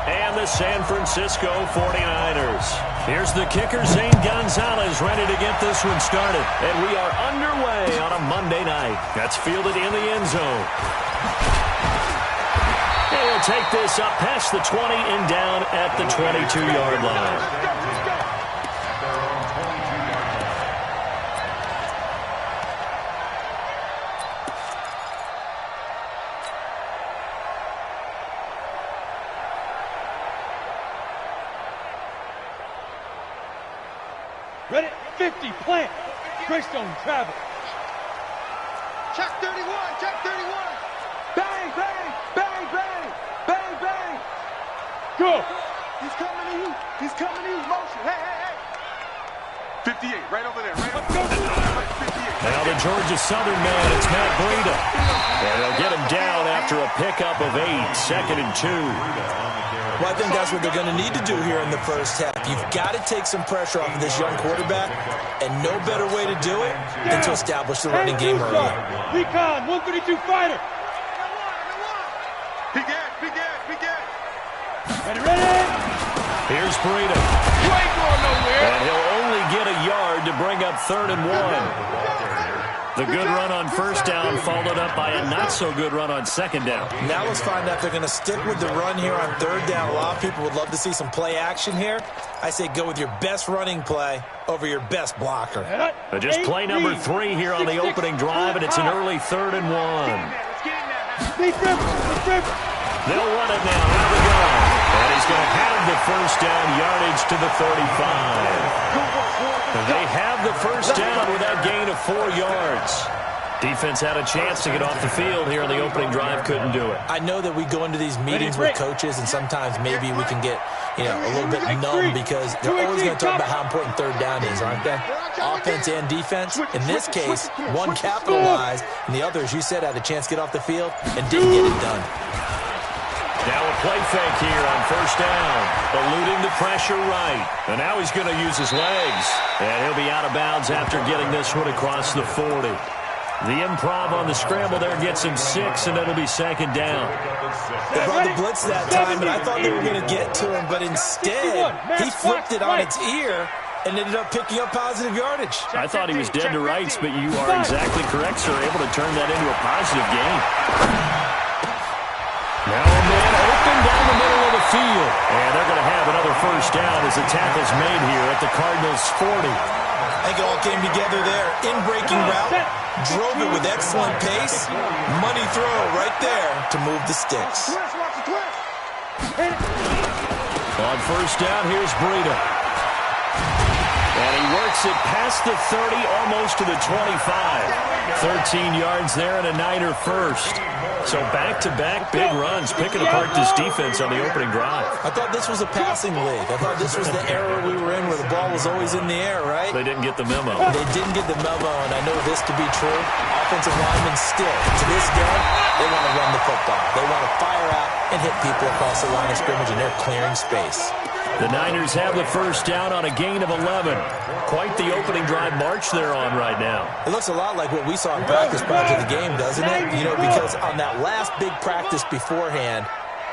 and the San Francisco 49ers. Here's the kicker, Zane Gonzalez, ready to get this one started. And we are underway on a Monday night. That's fielded in the end zone. And he'll take this up past the 20 and down at the 22-yard line. Ready? 50, plant. Greystone, travel. Check 31, check 31. Bang, bang, bang, bang, bang, bang. Go. He's coming to you. He's coming to you. Motion. Hey, hey, hey. 58, right over there. Right over there. Now the Georgia Southern man, it's Matt Breida. And they'll get him down after a pickup of 8, 2nd and 2. Well, I think that's what they're going to need to do here in the first half. You've got to take some pressure off of this young quarterback, and no better way to do it than to establish the running game early. Recon, 132 fighter. Big Ed, big Ed, big Ed. Ready, ready. Here's Breida. You ain't going nowhere. And he'll only get a yard to bring up 3rd and 1. The good run on first down followed up by a not-so-good run on 2nd down. Now let's find out if they're going to stick with the run here on 3rd down. A lot of people would love to see some play action here. I say go with your best running play over your best blocker. Just play number 3 here on the opening drive, and it's an early 3rd and 1. They'll run it now. Here we go. And he's going to have the first down, yardage to the 35. They have the first down with that gain of 4 yards. Defense had a chance to get off the field here in the opening drive, couldn't do it. I know that we go into these meetings with coaches, and sometimes maybe we can get, a little bit numb because they're always going to talk about how important 3rd down is, aren't they? Offense and defense. In this case, one capitalized, and the other, as you said, had a chance to get off the field and didn't get it done. Now a play fake here on first down. Eluding the pressure right. And now he's going to use his legs. And he'll be out of bounds after getting this one across the 40. The improv on the scramble there gets him 6, and it'll be 2nd down. They brought the blitz that time, and I thought they were going to get to him, but instead he flipped it on its ear and ended up picking up positive yardage. I thought he was dead to rights, but you are exactly correct, sir. Able to turn that into a positive gain. Now a man open down the middle of the field. And they're going to have another first down as the tackle's made here at the Cardinals' 40. I think it all came together there. In-breaking route, drove it with excellent pace. Money throw right there to move the sticks. On first down, here's Breida. And he works it past the 30, almost to the 25. 13 yards there and a Niner first. So back-to-back big runs, picking apart this defense on the opening drive. I thought this was a passing league. I thought this was the era we were in where the ball was always in the air, right? They didn't get the memo. They didn't get the memo, and I know this to be true. Offensive linemen still, to this day, they want to run the football. They want to fire out and hit people across the line of scrimmage, and they're clearing space. The Niners have the first down on a gain of 11. Quite the opening drive march they're on right now. It looks a lot like what we saw in practice prior to the game, doesn't it? Because on that last big practice beforehand,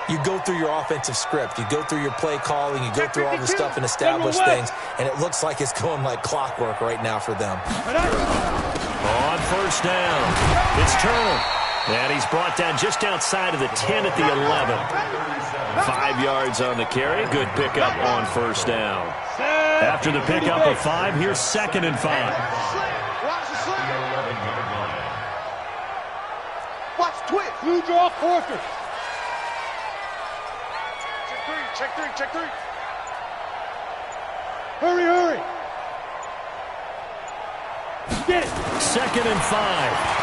you go through your offensive script. You go through your play calling. You go through all the stuff and establish things. And it looks like it's going like clockwork right now for them. On first down, it's Turner. And he's brought down just outside of the 10 at the 11. 5 yards on the carry. Good pickup on first down. After the pickup of 5, here's 2nd and 5. Watch twist. Blue draw, Forster. Check 3, check 3. Hurry, hurry. Get it. 2nd and 5.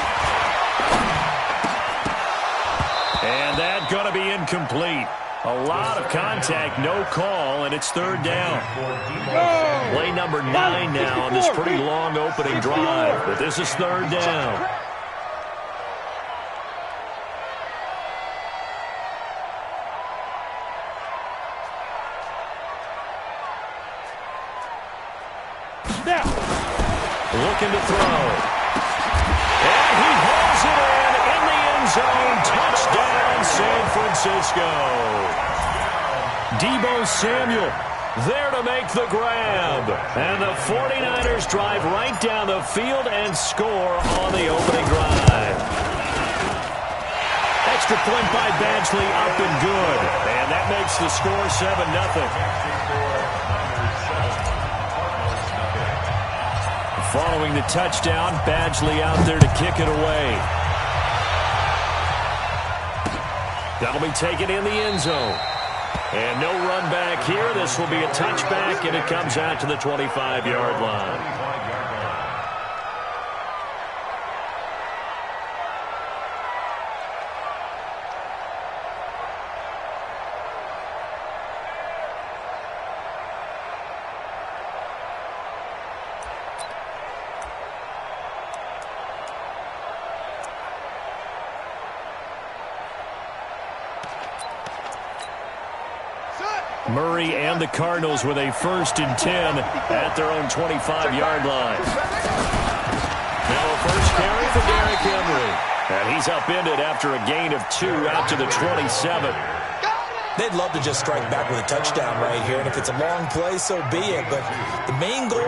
And that's going to be incomplete. A lot of contact, no call, and it's 3rd down. Play number 9 now on this pretty long opening drive, but this is 3rd down. Now. Looking to throw. And he hauls it in the end zone. Touchdown, San Francisco. Deebo Samuel there to make the grab. And the 49ers drive right down the field and score on the opening drive. Extra point by Badgley, up and good. And that makes the score 7-0. Following the touchdown, Badgley out there to kick it away. That'll be taken in the end zone. And no run back here. This will be a touchback, and it comes out to the 25-yard line. Murray and the Cardinals with a 1st and 10 at their own 25-yard line. Now a first carry for Derrick Henry. And he's upended after a gain of 2 out to the 27. They'd love to just strike back with a touchdown right here. And if it's a long play, so be it. But the main goal,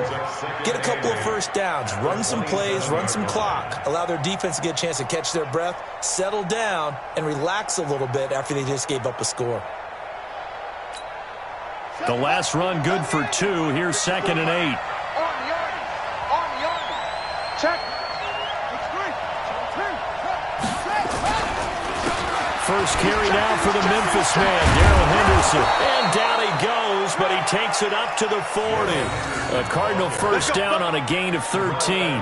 get a couple of first downs, run some plays, run some clock, allow their defense to get a chance to catch their breath, settle down, and relax a little bit after they just gave up a score. The last run good for 2. Here's 2nd and 8. Check. First carry now for the Memphis man, Darrell Henderson. And down he goes, but he takes it up to the 40. A Cardinal first down on a gain of 13.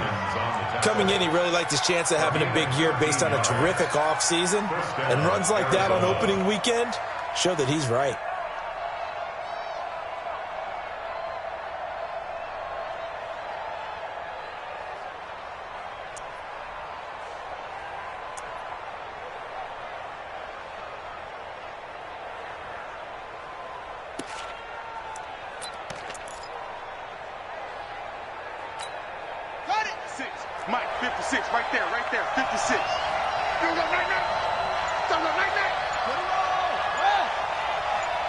Coming in, he really liked his chance of having a big year based on a terrific offseason. And runs like that on opening weekend show that he's right. Mike, 56, right there, 56.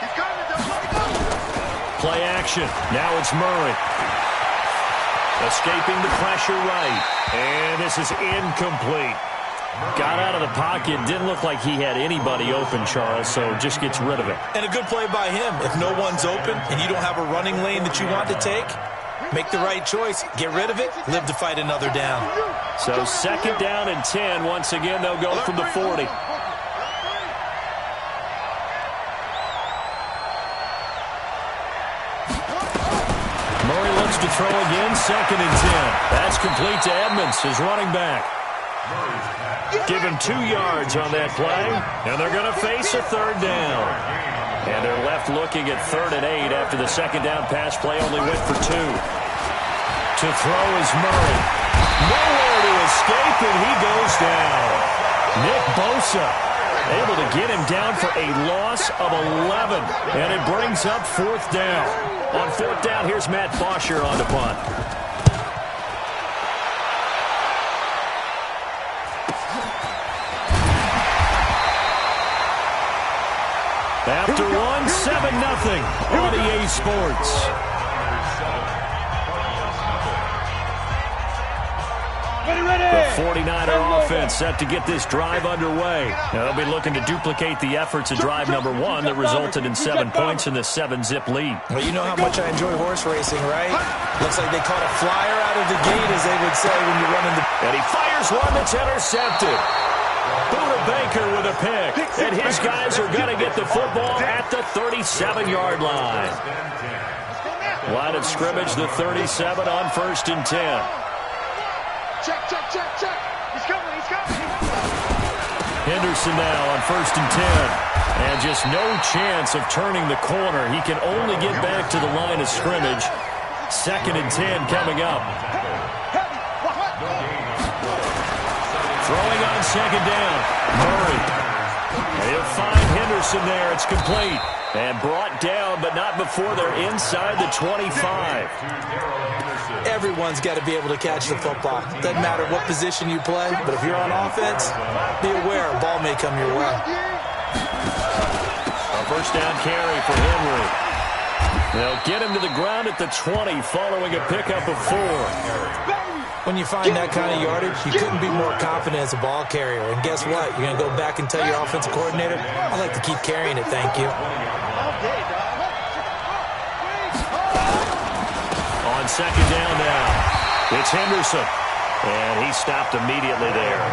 He's coming, Play action. Now it's Murray. Escaping the pressure right. And this is incomplete. Got out of the pocket. Didn't look like he had anybody open, Charles, so just gets rid of it. And a good play by him. If no one's open and you don't have a running lane that you want to take, make the right choice. Get rid of it. Live to fight another down. So 2nd down and 10. Once again, they'll go from the 40. Murray looks to throw again. 2nd and 10. That's complete to Edmonds, his running back. Give him 2 yards on that play. And they're going to face a 3rd down. And they're left looking at 3rd and 8 after the 2nd down pass play only went for 2. To throw is Murray. Nowhere to escape, and he goes down. Nick Bosa able to get him down for a loss of 11. And it brings up 4th down. On 4th down, here's Matt Bosher on the punt. After 7-0 on EA Sports. The 49er offense set to get this drive underway. Now they'll be looking to duplicate the efforts of drive number 1 that resulted in 7 points in the 7-zip lead. Well, you know how much I enjoy horse racing, right? Looks like they caught a flyer out of the gate, as they would say when you run in the... And he fires one that's intercepted. Buda Baker with a pick. And his guys are going to get the football at the 37-yard line. Line of scrimmage, the 37 on 1st and 10. Check. He's coming. Henderson now on 1st and 10. And just no chance of turning the corner. He can only get back to the line of scrimmage. 2nd and 10 coming up. Throwing on 2nd down. Murray. He'll find Henderson there. It's complete. And brought down, but not before they're inside the 25. Everyone's got to be able to catch the football. Doesn't matter what position you play, but if you're on offense, be aware a ball may come your way. A first down carry for Henry. They'll get him to the ground at the 20 following a pickup of 4. When you find that kind of yardage, you couldn't be more confident as a ball carrier. And guess what? You're going to go back and tell your offensive coordinator, I like to keep carrying it, thank you. On second down now, it's Henderson. And he stopped immediately there.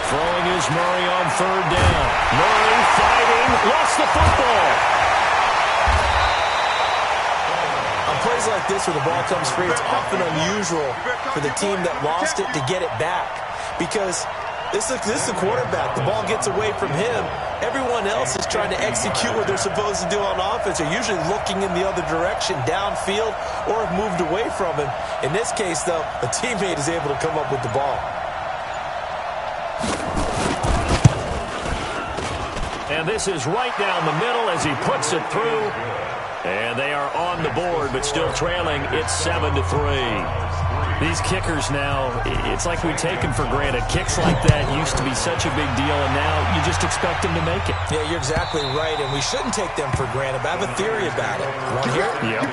Throwing is Murray on third down. Murray fighting, lost the football. On plays like this where the ball comes free, it's often unusual for the team that lost it to get it back. Because this is the quarterback. The ball gets away from him. Everyone else is trying to execute what they're supposed to do on offense. They're usually looking in the other direction, downfield, or have moved away from him. In this case, though, a teammate is able to come up with the ball. And this is right down the middle as he puts it through. And they are on the board, but still trailing. It's 7-3. These kickers now, it's like we take them for granted. Kicks like that used to be such a big deal, and now you just expect them to make it. Yeah, you're exactly right, and we shouldn't take them for granted. But I have a theory about it. Want to hear it? Yep.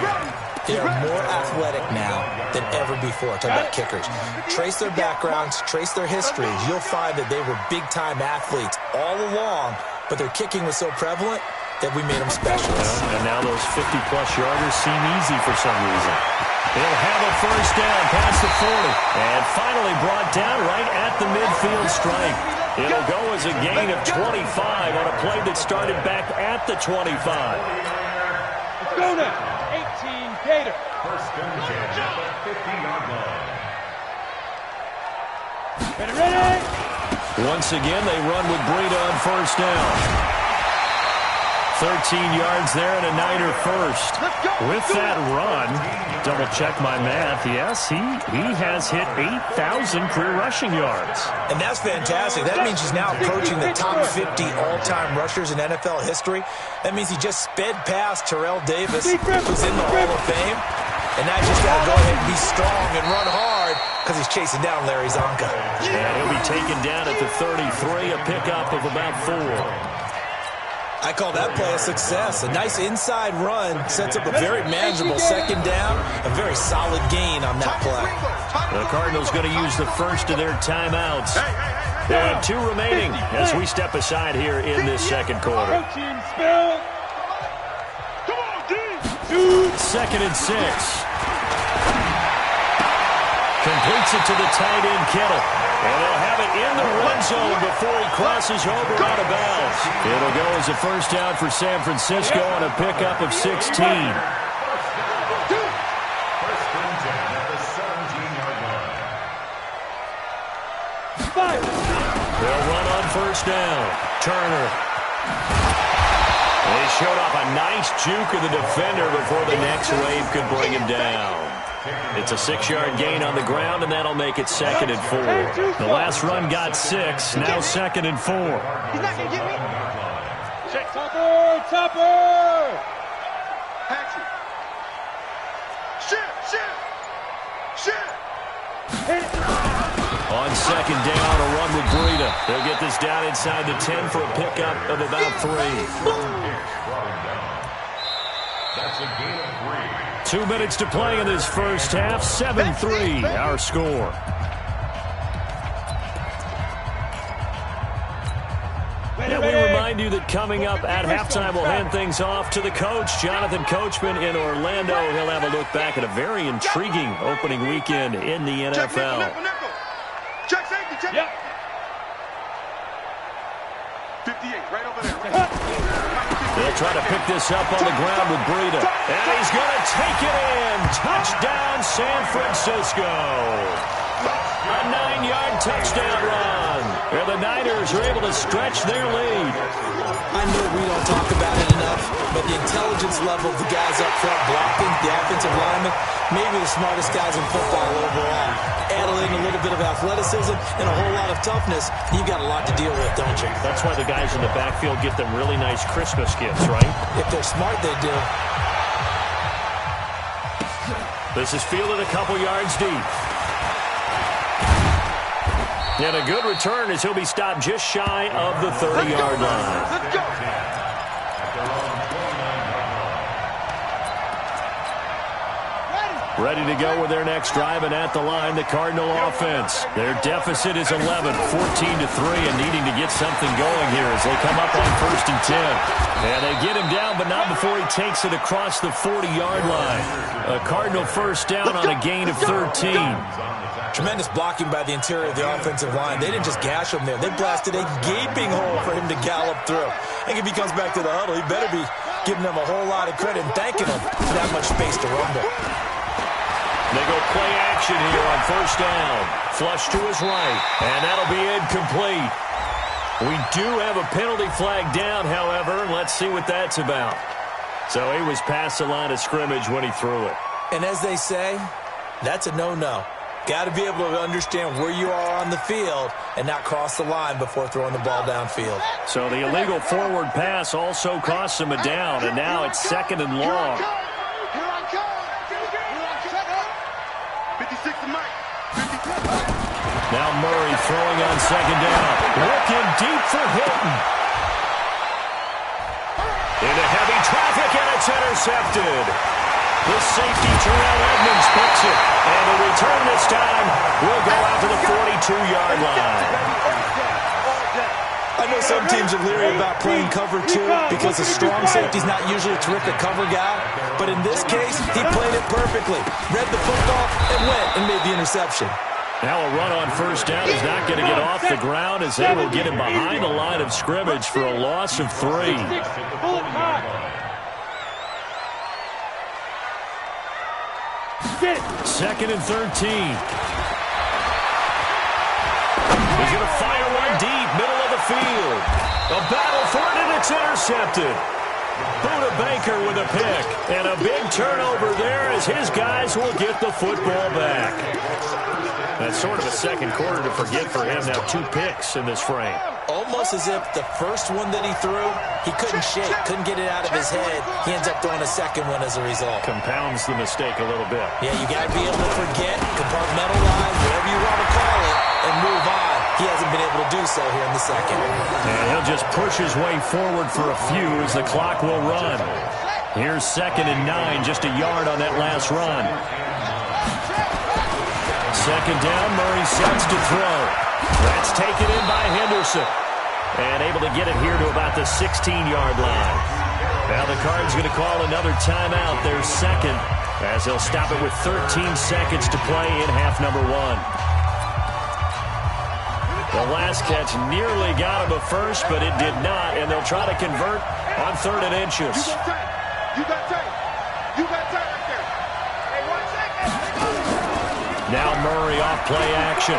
They are more athletic now than ever before. Talk about kickers. Trace their backgrounds, trace their histories. You'll find that they were big-time athletes all along, but their kicking was so prevalent that we made them specialists. And now those 50-plus yarders seem easy for some reason. They'll have a first down past the 40. And finally brought down right at the midfield stripe. It'll go as a gain of 25 on a play that started back at the 25. Let's go now. 18 Gator. First and 10 at the 50-yard line. Ready? Once again, they run with Breida on first down. 13 yards there and a Niner first. With that run, double check my math, yes, he has hit 8,000 career rushing yards. And that's fantastic. That means he's now approaching the top 50 all-time rushers in NFL history. That means he just sped past Terrell Davis, who's in the Hall of Fame. And now he's just got to go ahead and be strong and run hard because he's chasing down Larry Zonka. And he'll be taken down at the 33, a pickup of about 4. I call that play a success. A nice inside run sets up a very manageable second down, a very solid gain on that play. The Cardinals going to use the first of their timeouts. They have 2 remaining as we step aside here in this second quarter. Second and 6. Completes it to the tight end, Kittle. And they'll have it in the red zone before he crosses over out of bounds. It'll go as a first down for San Francisco on a pickup of 16. First and 10 at the 17-yard line. They'll run on first down. Turner. They showed off a nice juke of the defender before the next wave could bring him down. It's a 6-yard gain on the ground, and that'll make it second and 4. The last run got 6, now second and 4. He's not going to get me. Topper! Patrick. Shit! On second down, a run with Breida. They'll get this down inside the 10 for a pickup of about 3. That's a gain of 3. 2 minutes to play in this first half. 7-3, our score. And we remind you that coming up at halftime, we'll hand things off to the coach, Jonathan Coachman in Orlando. He'll have a look back at a very intriguing opening weekend in the NFL. Check safety, check. Yep. 58, right over there. They'll try to pick this up on the ground with Breida. And he's going to take it in. Touchdown, San Francisco. A 9-yard touchdown run. Where the Niners are able to stretch their lead. I know we don't talk about it enough, but the intelligence level of the guys up front blocking, the offensive linemen, maybe the smartest guys in football overall. Add in a little bit of athleticism and a whole lot of toughness, you've got a lot to deal with, don't you? That's why the guys in the backfield get them really nice Christmas gifts, right? If they're smart, they do. This is fielded a couple yards deep. And a good return as he'll be stopped just shy of the 30-yard line. Let's go. Ready to go with their next drive, and at the line, the Cardinal offense. Their deficit is 11, 14-3, and needing to get something going here as they come up on 1st and 10. And they get him down, but not before he takes it across the 40-yard line. A Cardinal first down on a gain of 13. Tremendous blocking by the interior of the offensive line. They didn't just gash him there. They blasted a gaping hole for him to gallop through. I think if he comes back to the huddle, he better be giving them a whole lot of credit and thanking them for that much space to rumble. They go play action here on 1st down. Flush to his right, and that'll be incomplete. We do have a penalty flag down, however, and let's see what that's about. So he was past the line of scrimmage when he threw it. And as they say, that's a no-no. Got to be able to understand where you are on the field and not cross the line before throwing the ball downfield. So the illegal forward pass also costs him a down, and now it's 2nd and long. Now Murray throwing on 2nd down. Looking deep for Hilton. Into heavy traffic, and it's intercepted. The safety, Terrell Edmonds, picks it. And the return this time will go out to the 42-yard line. I know some teams are leery about playing cover 2 because a strong safety's not usually a terrific cover guy. But in this case, he played it perfectly. Read the football and went and made the interception. Now a run on 1st down is not going to get off the ground as they will get him behind the line of scrimmage for a loss of 3. 2nd and 13. He's going to fire one deep, middle of the field. A battle for it, and it's intercepted. Buda Baker with a pick, and a big turnover there as his guys will get the football back. That's sort of a second quarter to forget for him. Now 2 picks in this frame. Almost as if the first one that he threw, he couldn't shake, couldn't get it out of his head. He ends up throwing a second one as a result. Compounds the mistake a little bit. Yeah, you got to be able to forget, compartmentalize, whatever you want to call it, and move on. He hasn't been able to do so here in the second. And he'll just push his way forward for a few as the clock will run. Here's 2nd and 9, just a yard on that last run. 2nd down, Murray sets to throw. That's taken in by Henderson. And able to get it here to about the 16-yard line. Now the Cards going to call another timeout, their second, as they'll stop it with 13 seconds to play in half number 1. The last catch nearly got him a first, but it did not, and they'll try to convert on 3rd and inches. You got tape. You got tape right there. Hey, 1 second. Now Murray off play action.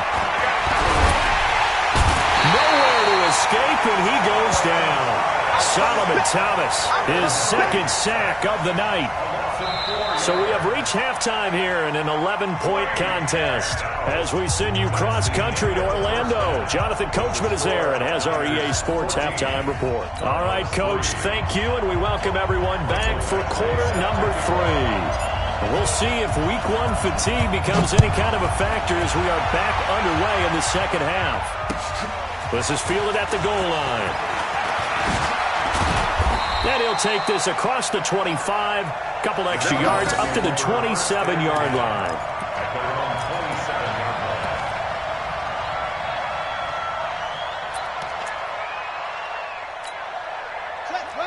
Nowhere to escape, and he goes down. Solomon Thomas, his 2nd sack of the night. So we have reached halftime here in an 11-point contest as we send you cross-country to Orlando. Jonathan Coachman is there and has our EA Sports halftime report. All right, Coach, thank you, and we welcome everyone back for quarter number 3. We'll see if week 1 fatigue becomes any kind of a factor as we are back underway in the second half. This is fielded at the goal line. And he'll take this across the 25, couple extra yards up to the 27-yard line.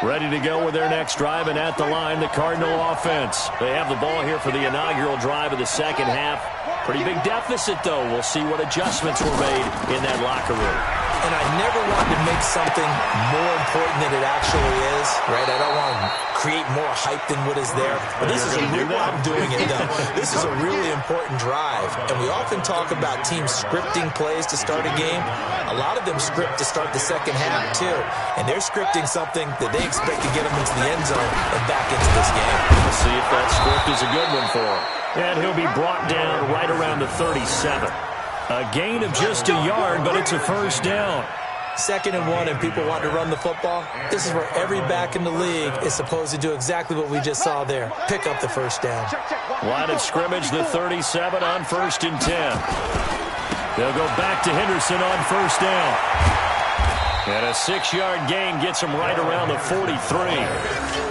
Ready to go with their next drive, and at the line, the Cardinal offense. They have the ball here for the inaugural drive of the second half. Pretty big deficit, though. We'll see what adjustments were made in that locker room. And I never wanted to make something more important than it actually is, right? I don't want to create more hype than what is there. But this is a real, I'm doing it, though. This is a really important drive. And we often talk about teams scripting plays to start a game. A lot of them script to start the second half, too. And they're scripting something that they expect to get them into the end zone and back into this game. We'll see if that script is a good one for him. And he'll be brought down right around the 37. A gain of just a yard, but it's a first down. 2nd and 1, and people want to run the football. This is where every back in the league is supposed to do exactly what we just saw there. Pick up the first down. Line of scrimmage, the 37 on 1st and 10. They'll go back to Henderson on first down. And a 6-yard gain gets them right around the 43.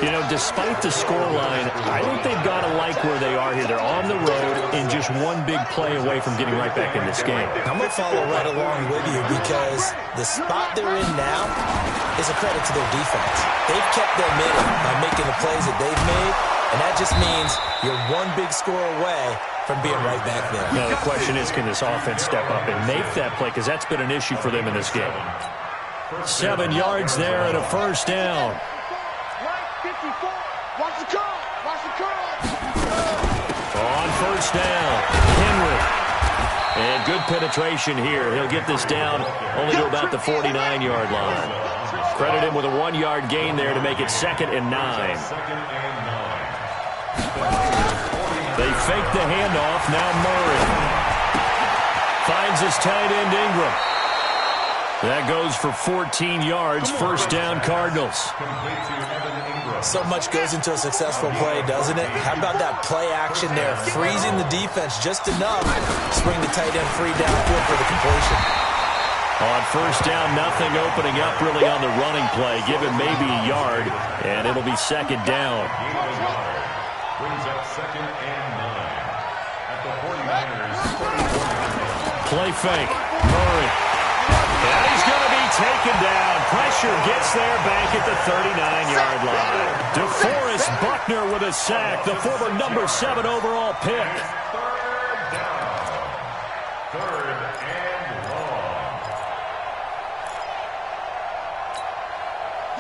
You know, despite the scoreline, I think they've got to like where they are here. They're on the road and just one big play away from getting right back in this game. I'm going to follow right along with you because the spot they're in now is a credit to their defense. They've kept them in it by making the plays that they've made, and that just means you're one big score away from being right back there. Now, the question is, can this offense step up and make that play? Because that's been an issue for them in this game. 7 yards there and a first down. Watch the curl. Watch the curl. On first down, Henry. And good penetration here. He'll get this down only to about the 49-yard line. Credit him with a 1-yard gain there to make it 2nd and 9. They fake the handoff. Now Murray finds his tight end Ingram. That goes for 14 yards. First down, Cardinals. So much goes into a successful play, doesn't it? How about that play action there? Freezing the defense just enough to bring the tight end free downfield for the completion. On first down, nothing opening up really on the running play. Give him maybe a yard, and it'll be 2nd down. Brings up 2nd and 9 at the 49ers. Play fake. Murray. And he's going to be taken down. Pressure gets there back at the 39-yard line. DeForest Buckner with a sack, the former number 7 overall pick. 3rd down. 3rd and long.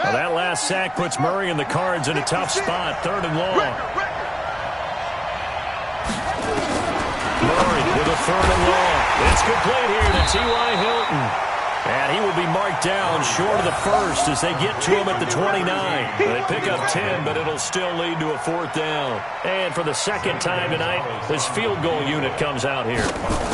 Well, that last sack puts Murray and the Cards in a tough spot. 3rd and long. Murray with a 3rd and long. It's complete here to T.Y. Hilton. And he will be marked down short of the first as they get to him at the 29. They pick up 10, but it'll still lead to a 4th down. And for the 2nd time tonight, his field goal unit comes out here.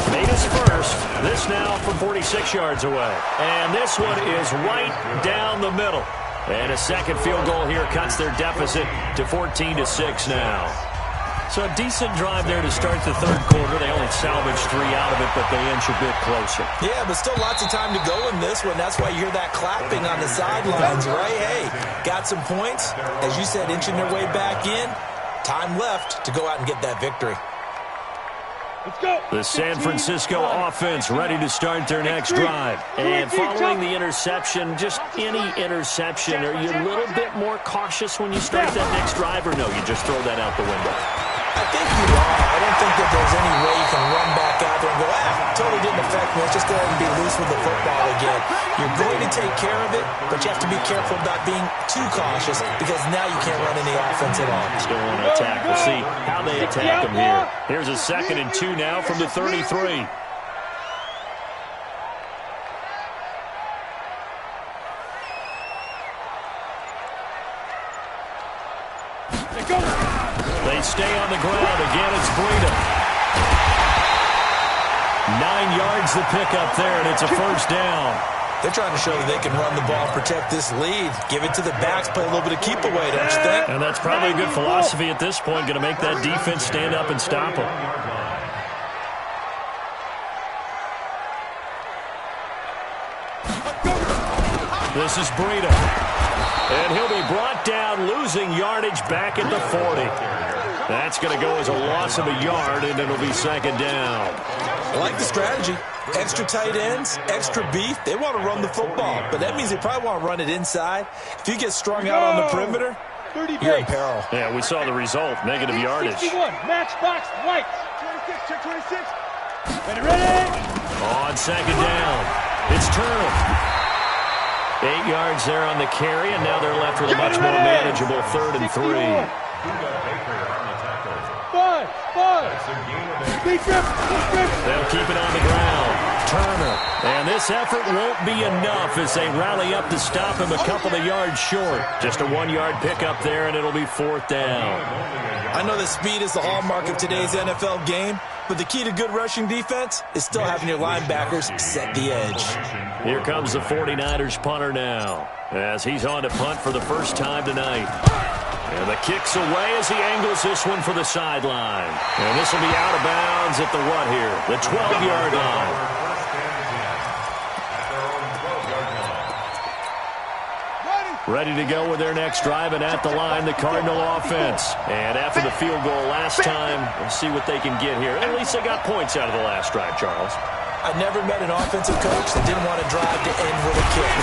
Made his first. This now from 46 yards away. And this one is right down the middle. And a 2nd field goal here cuts their deficit to 14-6 now. So a decent drive there to start the 3rd quarter. They only salvaged 3 out of it, but they inch a bit closer. Yeah, but still lots of time to go in this one. That's why you hear that clapping on the sidelines, right? Hey, got some points. As you said, inching their way back in. Time left to go out and get that victory. Let's go. The San Francisco offense ready to start their next drive. And following the interception, just any interception, are you a little bit more cautious when you start that next drive, or no, you just throw that out the window? I think you are. I don't think that there's any way you can run back out there and go, totally didn't affect me. Let's just go ahead and be loose with the football again. You're going to take care of it, but you have to be careful about being too cautious because now you can't run any offense at all. Still want to attack. We'll see how they attack them here. Here's a 2nd and 2 now from the 33. They stay on the ground. Again, it's Breida. 9 yards the pickup there, and it's a first down. They're trying to show that they can run the ball, protect this lead. Give it to the backs, play a little bit of keep away, don't you think? And that's probably a good philosophy at this point, going to make that defense stand up and stop them. This is Breida. And he'll be brought down, losing yardage back at the 40. That's going to go as a loss of a yard, and it'll be 2nd down. I like the strategy. Extra tight ends, extra beef. They want to run the football, but that means they probably want to run it inside. If you get strung out on the perimeter, you're in peril. Yeah, we saw the result. Negative yardage. 61, matchbox, white. 26, check 26. Ready. On 2nd down, it's Turner. 8 yards there on the carry, and now they're left with a much more manageable 3rd and 3. 5. They'll keep it on the ground. Turner. And this effort won't be enough as they rally up to stop him a couple of yards short. Just a 1-yard pickup there, and it'll be 4th down. I know that speed is the hallmark of today's NFL game, but the key to good rushing defense is still having your linebackers set the edge. Here comes the 49ers punter now, as he's on to punt for the first time tonight. And the kick's away as he angles this one for the sideline. And this will be out of bounds at the what here? The 12-yard line. Ready to go with their next drive, and at the line, the Cardinal offense. And after the field goal last time, we'll see what they can get here. At least they got points out of the last drive, Charles. I never met an offensive coach that didn't want to drive to end with a kick.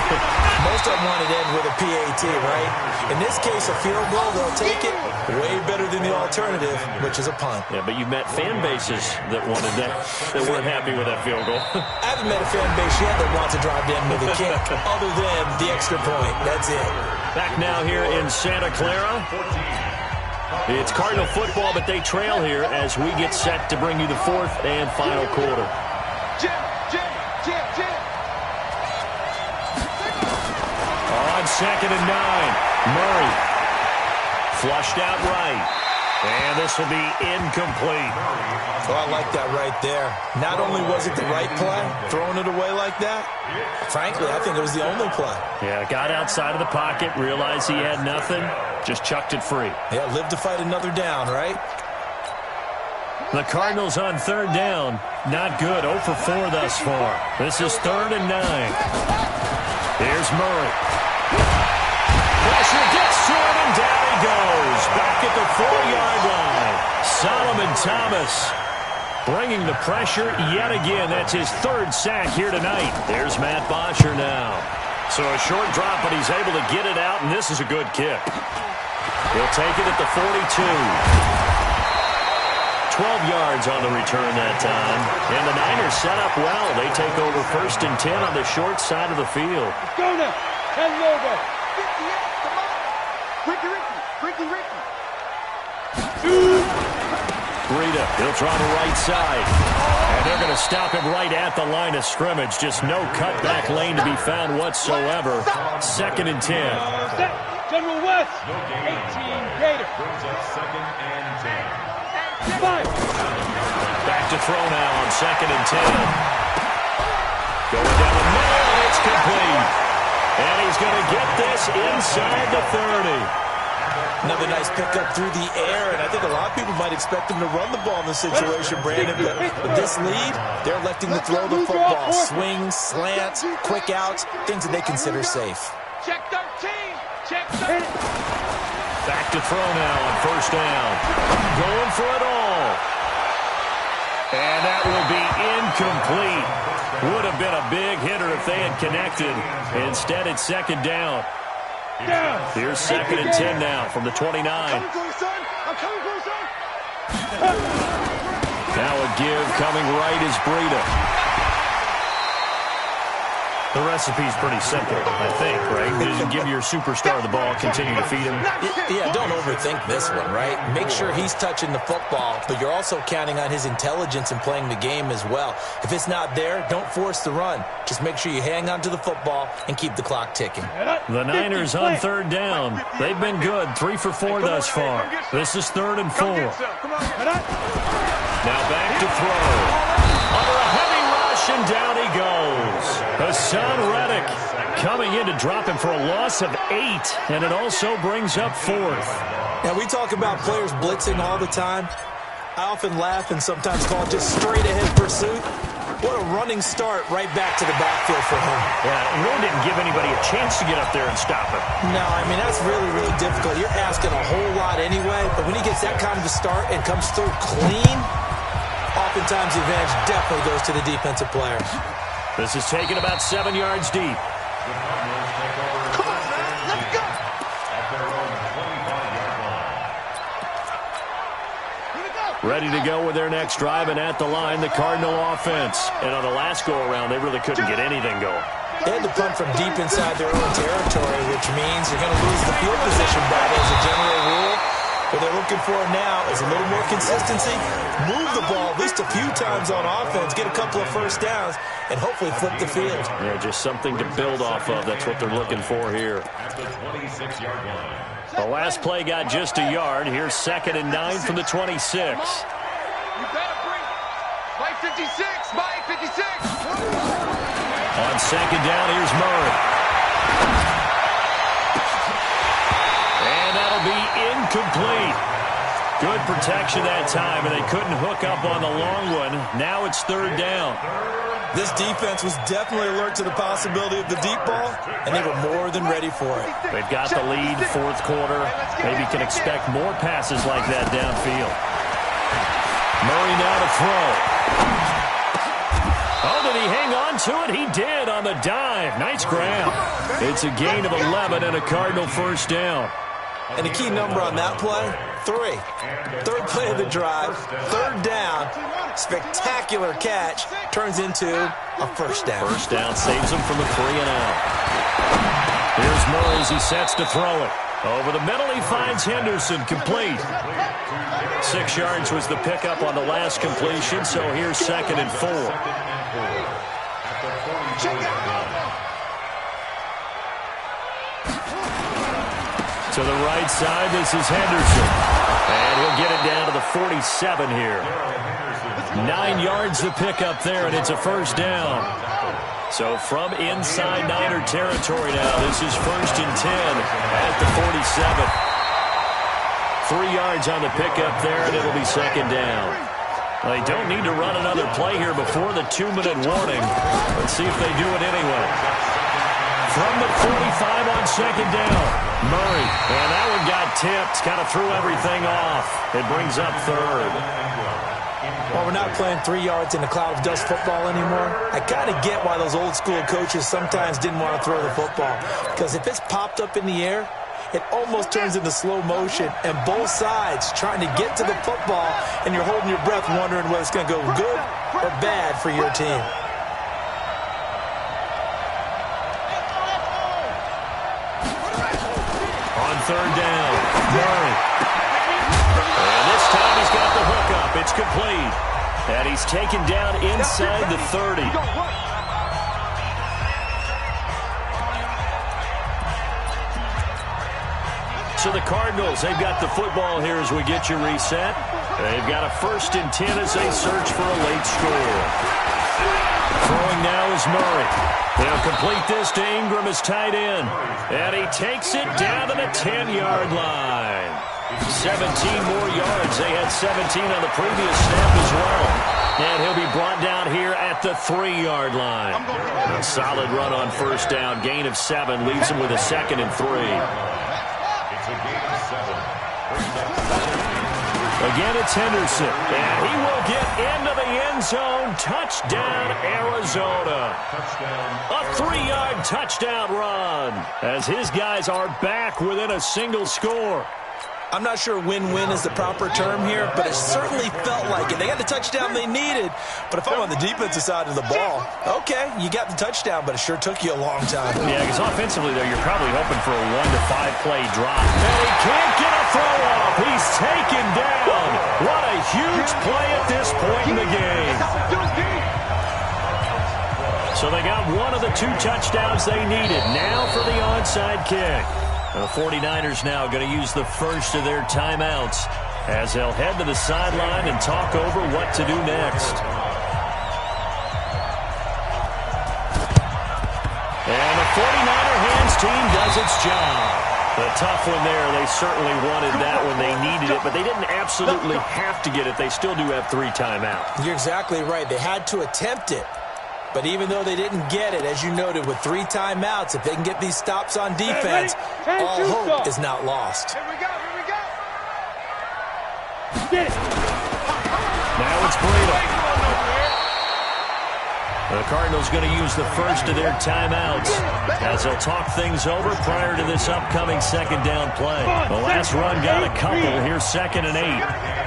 Most of them wanted to end with a PAT, right? In this case, a field goal, they'll take it. Way better than the alternative, which is a punt. Yeah, but you've met fan bases that wanted that weren't happy with that field goal. I haven't met a fan base yet that wants to drive to end with a kick, other than the extra point. That's it. Back now here in Santa Clara. It's Cardinal football, but they trail here as we get set to bring you the fourth and final quarter. On 2nd and 9, Murray flushed out right, and this will be incomplete. Oh, I like that right there. Not only was it the right play, throwing it away like that, frankly, I think it was the only play. Yeah, got outside of the pocket, realized he had nothing, just chucked it free. Yeah, live to fight another down, right? The Cardinals on 3rd down. Not good. 0 for 4 thus far. This is 3rd and 9. Here's Murray. Pressure gets to him, and down he goes. Back at the 4-yard line. Solomon Thomas bringing the pressure yet again. That's his 3rd sack here tonight. There's Matt Bosher now. So a short drop, but he's able to get it out, and this is a good kick. He'll take it at the 42. 12 yards on the return that time. And the Niners set up well. They take over 1st and 10 on the short side of the field. Let's go now. And logo. 58, come on. Ricky. Breida, he'll try the right side. And they're going to stop him right at the line of scrimmage. Just no cutback lane to be found whatsoever. 2nd and 10. Set. General West. 18 Gator. Brings up 2nd and 10. Back to throw now on 2nd and 10. Going down the middle, and it's complete. And he's going to get this inside the 30. Another nice pickup through the air, and I think a lot of people might expect him to run the ball in this situation, Brandon. But with this lead, they're electing to throw the football. Swings, slants, quick outs, things that they consider safe. Check 13. Check 13. Back to throw now on 1st down. Going for it all. And that will be incomplete. Would have been a big hitter if they had connected. Instead, it's 2nd down. Here's 2nd and 10 now from the 29. I'm coming for you, son. Now a give coming right is Breida. The recipe's pretty simple, I think, right? Just give your superstar the ball, continue to feed him. Yeah, don't overthink this one, right? Make sure he's touching the football, but you're also counting on his intelligence in playing the game as well. If it's not there, don't force the run. Just make sure you hang on to the football and keep the clock ticking. The Niners on 3rd down. They've been good, 3 for 4 thus far. This is 3rd and 4. Now back to throw. Under a heavy rush, and down he goes. Hassan Reddick coming in to drop him for a loss of 8, and it also brings up 4th. Now, we talk about players blitzing all the time. I often laugh and sometimes call it just straight-ahead pursuit. What a running start right back to the backfield for him. Yeah, it really didn't give anybody a chance to get up there and stop him. No, I mean, that's really, really difficult. You're asking a whole lot anyway, but when he gets that kind of a start and comes through clean, oftentimes the advantage definitely goes to the defensive player. This is taken about 7 yards deep. Come on, man. Let's go. At their own 25-yard line. Ready to go with their next drive, and at the line, the Cardinal offense. And on the last go-around, they really couldn't get anything going. They had to punt from deep inside their own territory, which means you're going to lose the field position battle as a general rule. What they're looking for now is a little more consistency, move the ball at least a few times on offense, get a couple of 1st downs, and hopefully flip the field. Yeah, just something to build off of. That's what they're looking for here. At the 26-yard line. The last play got just a yard. Here's 2nd and 9 from the 26. You better bring Mike 56. Mike 56. On 2nd down, here's Murray. And that'll be incomplete. Good protection that time, and they couldn't hook up on the long one. Now it's 3rd down. This defense was definitely alert to the possibility of the deep ball, and they were more than ready for it. They've got the lead, fourth quarter. Maybe can expect more passes like that downfield. Murray now to throw. Oh, did he hang on to it? He did on the dive. Nice grab. It's a gain of 11 and a Cardinal first down. And the key number on that play, 3. Third play of the drive, third down, spectacular catch, turns into a first down. First down saves him from a 3-and-out. Here's Murray as he sets to throw it. Over the middle, he finds Henderson, complete. 6 yards was the pickup on the last completion, so here's 2nd and 4. To the right side, this is Henderson. And he'll get it down to the 47 here. 9 yards the pickup there, and it's a first down. So from inside Niner territory now, this is 1st and 10 at the 47. 3 yards on the pickup there, and it'll be 2nd down. Well, they don't need to run another play here before the 2-minute warning. Let's see if they do it anyway. From the 45 on 2nd down, Murray. And that one got tipped, kind of threw everything off. It brings up 3rd. Well, we're not playing 3 yards in a cloud of dust football anymore. I kind of get why those old school coaches sometimes didn't want to throw the football. Because if it's popped up in the air, it almost turns into slow motion. And both sides trying to get to the football, and you're holding your breath wondering whether it's going to go good or bad for your team. On 3rd down, Murray. And this time he's got the hook up. It's complete. And he's taken down inside the 30. So the Cardinals, they've got the football here as we get you reset. They've got a 1st and 10 as they search for a late score. Throwing now is Murray. They'll complete this to Ingram as tight end. And he takes it down to the 10-yard line. 17 more yards. They had 17 on the previous snap as well. And he'll be brought down here at the 3-yard line. A solid run on first down. Gain of 7 leaves him with a 2nd and 3. It's a gain of 7. Again, it's Henderson. And he will get into the end zone. Touchdown, Arizona. A 3-yard touchdown run as his guys are back within a single score. I'm not sure win-win is the proper term here, but it certainly felt like it. They got the touchdown they needed, but if I'm on the defensive side of the ball, okay, you got the touchdown, but it sure took you a long time. Yeah, because offensively, though, you're probably hoping for a 1 to 5 play drop. And he can't get a throw off. He's taken down. What a huge play at this point in the game. So they got one of the 2 touchdowns they needed. Now for the onside kick. The 49ers now going to use the first of their timeouts as they'll head to the sideline and talk over what to do next. And the 49er hands team does its job. A tough one there. They certainly wanted that when they needed it, but they didn't absolutely have to get it. They still do have 3 timeouts. You're exactly right. They had to attempt it. But even though they didn't get it, as you noted, with 3 timeouts, if they can get these stops on defense, all hope is not lost. Here we go, here we go. Get it. Now it's Breida. The Cardinals going to use the first of their timeouts as they'll talk things over prior to this upcoming 2nd down play. The last run got a couple. Here's 2nd and 8.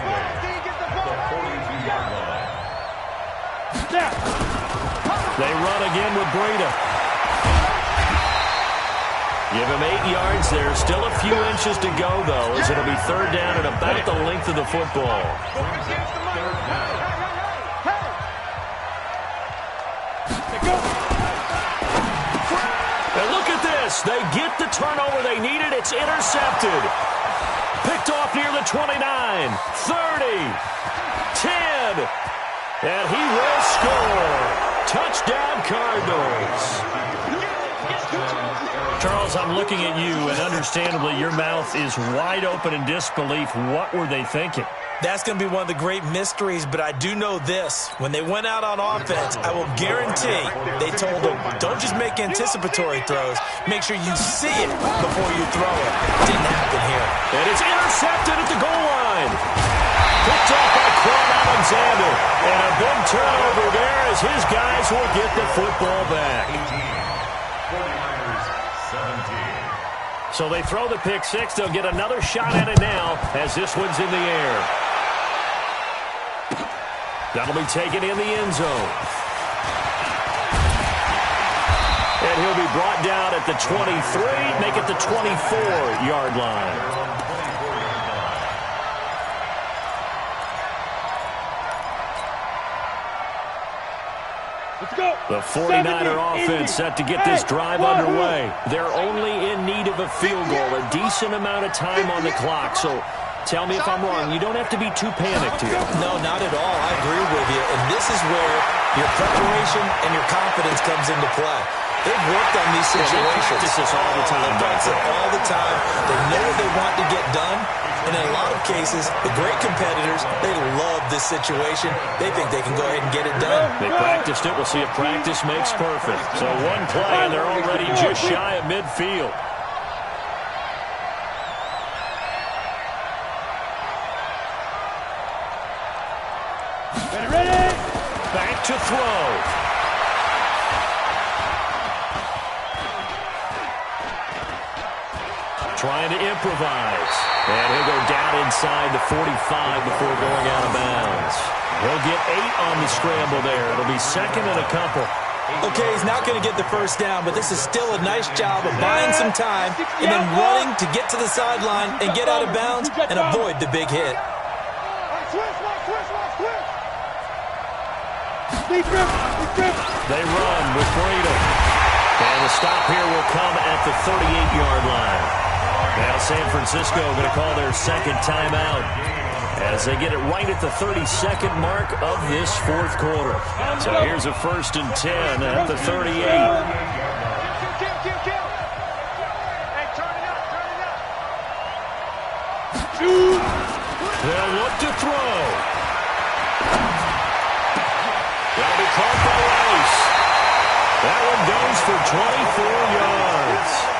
They run again with Breida. Give him 8 yards there. Still a few inches to go, though, as it'll be 3rd down and about the length of the football. And look at this. They get the turnover they needed. It's intercepted. Picked off near the 29, 30, 10. And he will score. Touchdown, Cardinals. Charles, I'm looking at you, and understandably, your mouth is wide open in disbelief. What were they thinking? That's going to be one of the great mysteries, but I do know this. When they went out on offense, I will guarantee they told them, don't just make anticipatory throws. Make sure you see it before you throw it. Didn't happen here. And it's intercepted at the goal line. Picked off by Quan Alexander. And a big turnover there as his guys will get the football back. 49ers 17. So they throw the pick six. They'll get another shot at it now as this one's in the air. That'll be taken in the end zone. And he'll be brought down at the 23, make it the 24-yard line. Let's go. The 49er offense set to get this drive underway. They're only in need of a field goal, a decent amount of time on the clock. So tell me if I'm wrong. You don't have to be too panicked here. No, not at all. I agree with you. And this is where your preparation and your confidence comes into play. They've worked on these situations. They practice this all the time. They practice it all the time. They know what they want to get done. And in a lot of cases, the great competitors, they love this situation. They think they can go ahead and get it done. They practiced it. We'll see if practice makes perfect. So one play, and they're already just shy of midfield. Ready? Back to throw. Trying to improvise. And he'll go down inside the 45 before going out of bounds. He'll get 8 on the scramble there. It'll be second and a couple. Okay, he's not going to get the first down, but this is still a nice job of buying some time and then running to get to the sideline and get out of bounds and avoid the big hit. They run with freedom. And the stop here will come at the 38-yard line. Now San Francisco going to call their second timeout as they get it right at the 32nd mark of this fourth quarter. So here's a 1st and 10 at the 38. Hey, turn it up. They'll look to throw. That'll be caught by Rice. That one goes for 24 yards.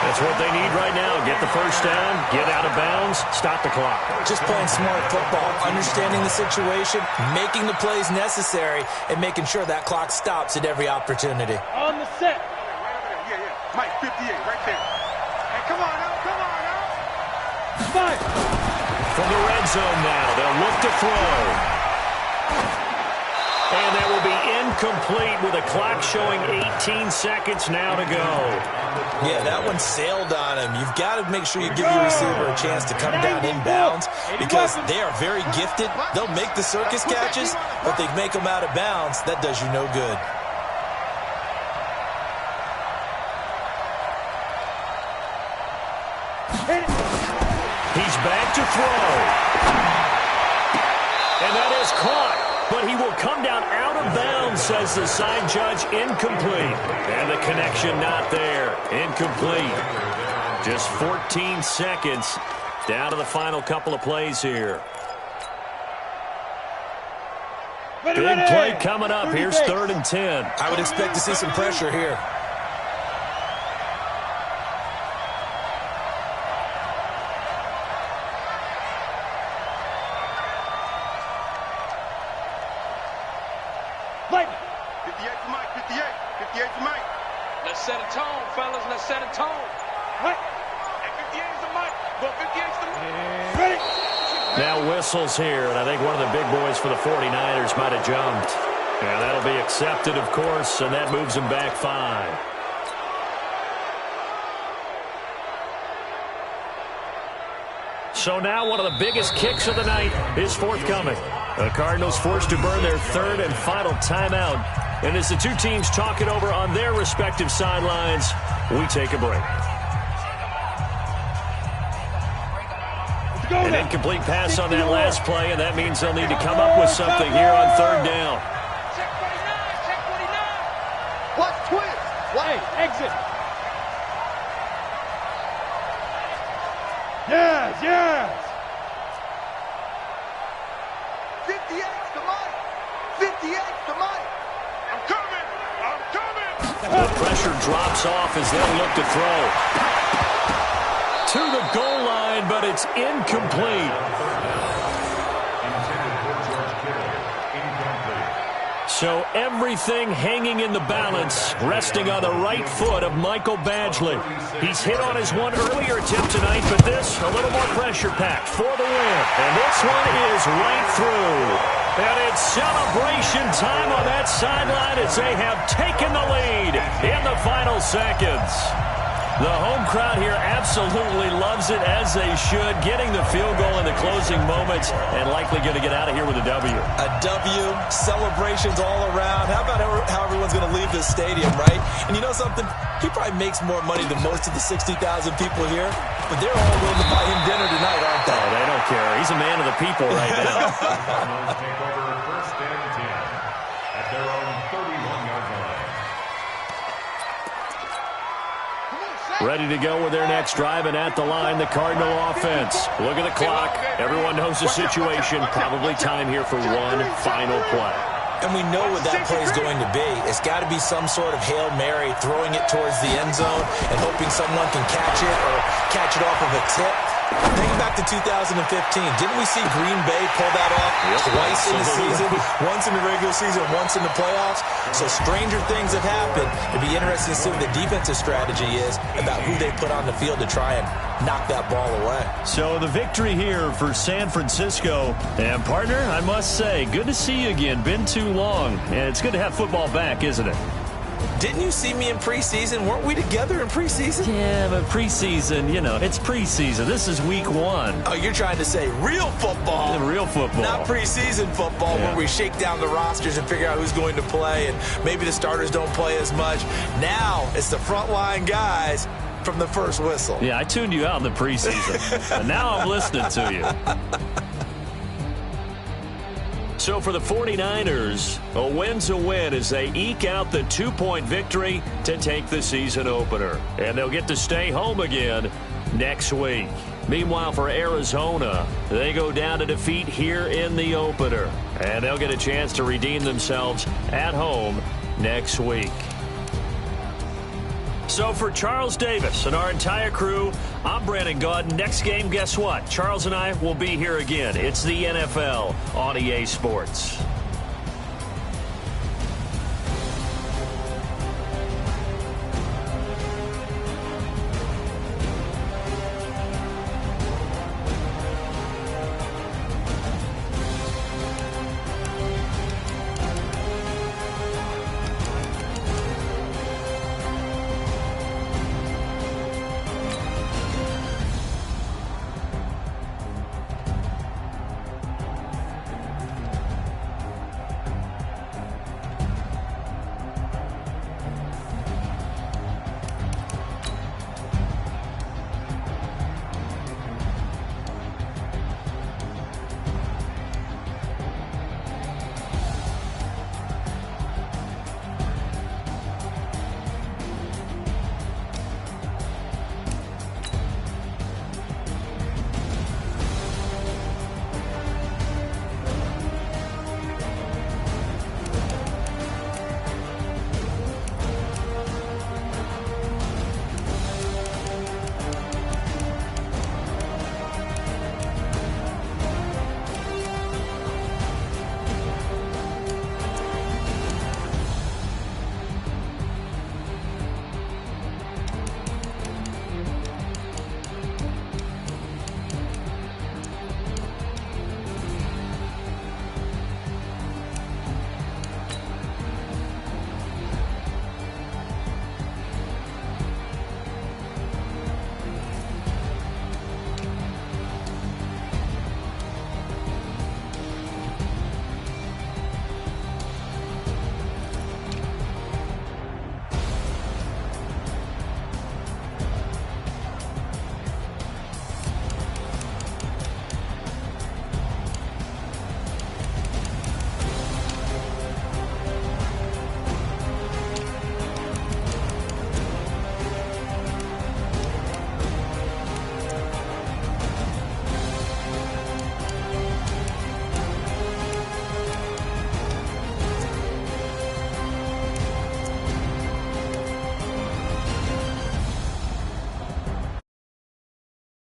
That's what they need right now. Get the first down, get out of bounds, stop the clock. Just playing smart football, understanding the situation, making the plays necessary, and making sure that clock stops at every opportunity. On the set. Right over there. Yeah. Mike, 58, right there. Hey, come on now. Five. From the red zone now, they'll look to throw. And that will be incomplete with a clock showing 18 seconds now to go. Yeah, that one sailed on him. You've got to make sure you give your receiver a chance to come down inbounds because they are very gifted. They'll make the circus catches, but they make them out of bounds. That does you no good. He's back to throw. And that is caught. But he will come down out of bounds, says the side judge. Incomplete. And the connection not there. Incomplete. Just 14 seconds down to the final couple of plays here. Big play coming up. Here's 3rd and 10. I would expect to see some pressure here. Let's set a tone, fellas. Let's set a tone. Hey, 58's the mic. But 58's the mic. Ready? Now whistles here, and I think one of the big boys for the 49ers might have jumped. And that'll be accepted, of course, and that moves them back 5. So now one of the biggest kicks of the night is forthcoming. The Cardinals forced to burn their 3rd and final timeout. And as the two teams talk it over on their respective sidelines, we take a break. An incomplete pass on that last play, and that means they'll need to come up with something here on 3rd down. Check 49. Check 49. Watch twist. Hey, exit. Yes. pressure drops off as they'll look to throw. To the goal line, but it's incomplete. So everything hanging in the balance, resting on the right foot of Michael Badgley. He's hit on his one earlier attempt tonight, but this, a little more pressure-packed for the win. And this one is right through. And it's celebration time on that sideline as they have taken the lead in the final seconds. The home crowd here absolutely loves it, as they should, getting the field goal in the closing moments and likely going to get out of here with a W. A W, celebrations all around. How about how everyone's going to leave this stadium, right? And you know something? He probably makes more money than most of the 60,000 people here, but they're all willing to buy him dinner tonight, aren't they? Oh, they don't care. He's a man of the people right now. Take over first and 10 at their own 31-yard line. Ready to go with their next drive, and at the line, the Cardinal offense. Look at the clock. Everyone knows the situation. Probably time here for one final play. And we know what that play is going to be. It's got to be some sort of Hail Mary, throwing it towards the end zone and hoping someone can catch it or catch it off of a tip. Think back to 2015. Didn't we see Green Bay pull that off twice in the season? Once in the regular season, once in the playoffs. So stranger things have happened. It'd be interesting to see what the defensive strategy is about who they put on the field to try and knock that ball away. So the victory here for San Francisco. And, partner, I must say, good to see you again. Been too long. And it's good to have football back, isn't it? Didn't you see me in preseason? Weren't we together in preseason? Yeah, but preseason, you know, it's preseason. This is week one. Oh, you're trying to say real football. Real football. Not preseason football where we shake down the rosters and figure out who's going to play, and maybe the starters don't play as much. Now it's the frontline guys from the first whistle. Yeah, I tuned you out in the preseason. And now I'm listening to you. So for the 49ers, a win's a win as they eke out the 2-point victory to take the season opener. And they'll get to stay home again next week. Meanwhile, for Arizona, they go down to defeat here in the opener. And they'll get a chance to redeem themselves at home next week. So for Charles Davis and our entire crew, I'm Brandon Gaudin. Next game, guess what? Charles and I will be here again. It's the NFL on EA Sports.